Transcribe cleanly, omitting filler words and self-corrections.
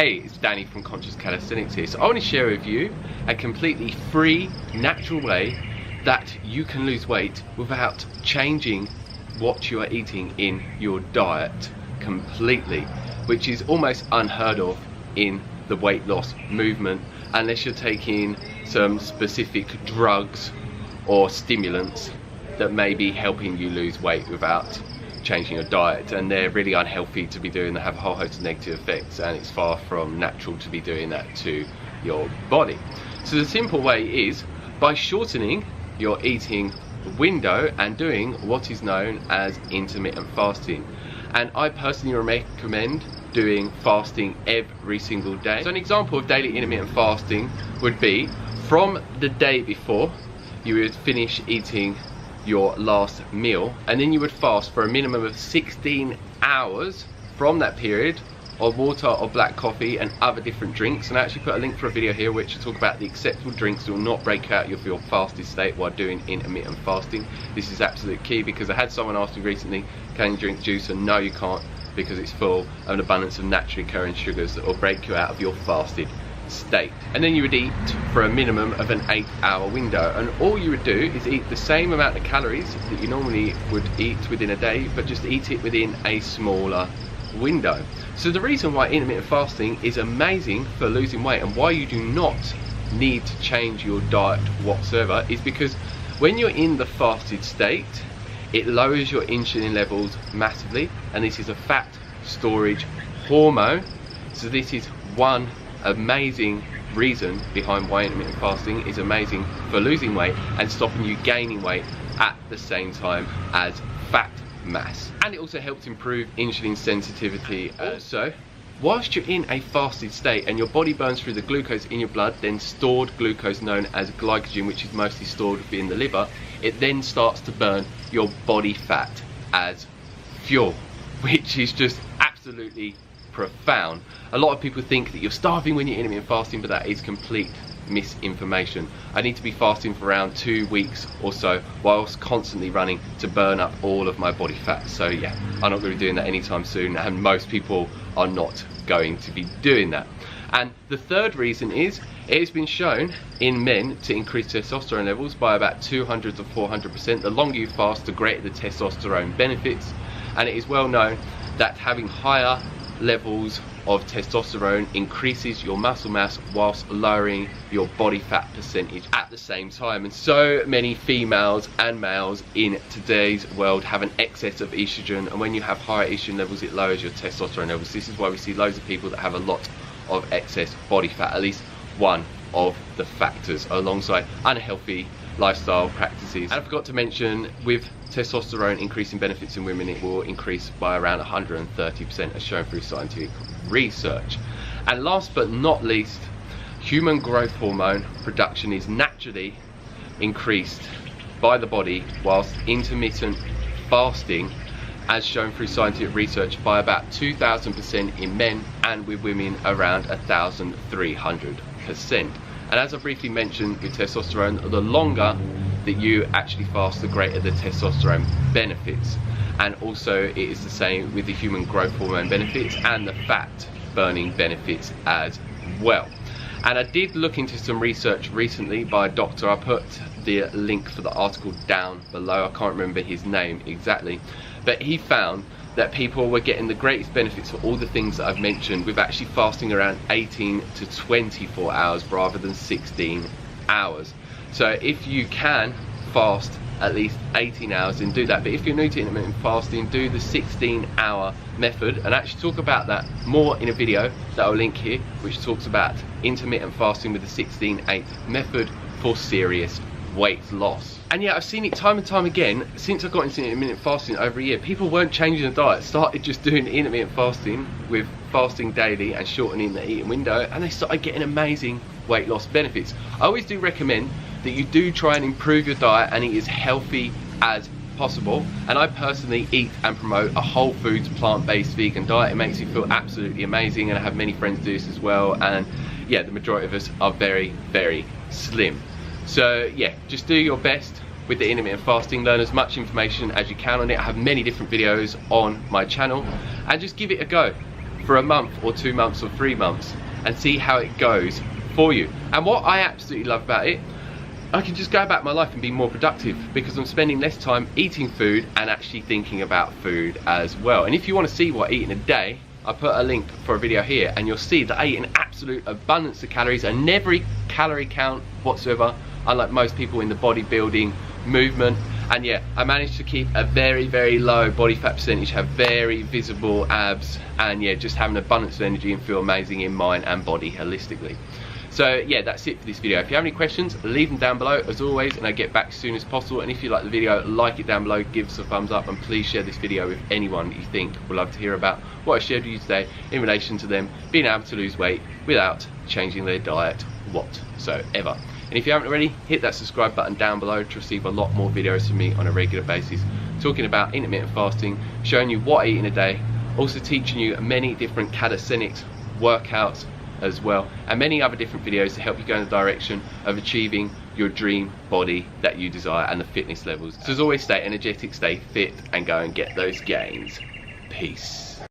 Hey, it's Danny from Conscious Calisthenics here. So I want to share with you a completely free, natural way that you can lose weight without changing what you are eating in your diet completely, which is almost unheard of in the weight loss movement, unless you're taking some specific drugs or stimulants that may be helping you lose weight without changing your diet, and they're really unhealthy to be doing. They have a whole host of negative effects, and it's far from natural to be doing that to your body. So the simple way is by shortening your eating window and doing what is known as intermittent fasting. And I personally recommend doing fasting every single day. So an example of daily intermittent fasting would be from the day before you would finish eating your last meal, and then you would fast for a minimum of 16 hours from that period of water or black coffee and other different drinks. And I actually put a link for a video here which will talk about the acceptable drinks that will not break out of your fasted state while doing intermittent fasting. This is absolute key, because I had someone ask me recently, can you drink juice? And no, you can't, because it's full of an abundance of naturally occurring sugars that will break you out of your fasted state. And then you would eat for a minimum of an 8-hour window, and all you would do is eat the same amount of calories that you normally would eat within a day, but just eat it within a smaller window. So the reason why intermittent fasting is amazing for losing weight and why you do not need to change your diet whatsoever is because when you're in the fasted state, it lowers your insulin levels massively, and this is a fat storage hormone. So this is one amazing reason behind why intermittent fasting is amazing for losing weight and stopping you gaining weight at the same time as fat mass. And it also helps improve insulin sensitivity. Also, whilst you're in a fasted state and your body burns through the glucose in your blood, then stored glucose known as glycogen, which is mostly stored within the liver, it then starts to burn your body fat as fuel, which is just absolutely profound. A lot of people think that you're starving when you're intermittent fasting, but that is complete misinformation. I need to be fasting for around 2 weeks or so whilst constantly running to burn up all of my body fat. So yeah, I'm not going to be doing that anytime soon, and most people are not going to be doing that. And the third reason is it has been shown in men to increase testosterone levels by about 200 to 400%. The longer you fast, the greater the testosterone benefits, and it is well known that having higher levels of testosterone increases your muscle mass whilst lowering your body fat percentage at the same time. And so many females and males in today's world have an excess of estrogen, and when you have higher estrogen levels, it lowers your testosterone levels. This is why we see loads of people that have a lot of excess body fat, at least one of the factors, alongside unhealthy lifestyle practices. And I forgot to mention, with testosterone increasing benefits in women, it will increase by around 130% as shown through scientific research. And last but not least, human growth hormone production is naturally increased by the body whilst intermittent fasting, as shown through scientific research, by about 2,000% in men, and with women around 1,300%. And as I briefly mentioned with testosterone, the longer that you actually fast, the greater the testosterone benefits. And also it is the same with the human growth hormone benefits and the fat burning benefits as well. And I did look into some research recently by a doctor. I put the link for the article down below. I can't remember his name exactly, but he found that people were getting the greatest benefits for all the things that I've mentioned with actually fasting around 18 to 24 hours rather than 16 hours. So if you can fast at least 18 hours, then do that. But if you're new to intermittent fasting, do the 16-hour method, and actually talk about that more in a video that I'll link here, which talks about intermittent fasting with the 16/8 method for serious weight loss. And yeah, I've seen it time and time again since I got into intermittent fasting over a year. People weren't changing the diet, started just doing intermittent fasting with fasting daily and shortening the eating window, and they started getting amazing weight loss benefits. I always do recommend that you do try and improve your diet and eat as healthy as possible. And I personally eat and promote a whole foods, plant-based vegan diet. It makes me feel absolutely amazing, and I have many friends do this as well. And yeah, the majority of us are very, very slim. So yeah, just do your best with the intermittent fasting, learn as much information as you can on it. I have many different videos on my channel, and just give it a go. for a month or 2 months or 3 months and see how it goes for you. And what I absolutely love about it, I can just go about my life and be more productive because I'm spending less time eating food and actually thinking about food as well. And if you want to see what I eat in a day, I put a link for a video here and you'll see that I eat an absolute abundance of calories and never calorie count whatsoever, unlike most people in the bodybuilding movement. And yeah, I managed to keep a very, very low body fat percentage, have very visible abs, and yeah, just have an abundance of energy and feel amazing in mind and body holistically. So yeah, that's it for this video. If you have any questions, leave them down below as always, and I'll get back as soon as possible. And if you like the video, like it down below, give us a thumbs up, and please share this video with anyone that you think would love to hear about what I shared with you today in relation to them being able to lose weight without changing their diet whatsoever. And if you haven't already, hit that subscribe button down below to receive a lot more videos from me on a regular basis, talking about intermittent fasting, showing you what I eat in a day, also teaching you many different calisthenics workouts as well, and many other different videos to help you go in the direction of achieving your dream body that you desire and the fitness levels. So as always, stay energetic, stay fit, and go and get those gains. Peace.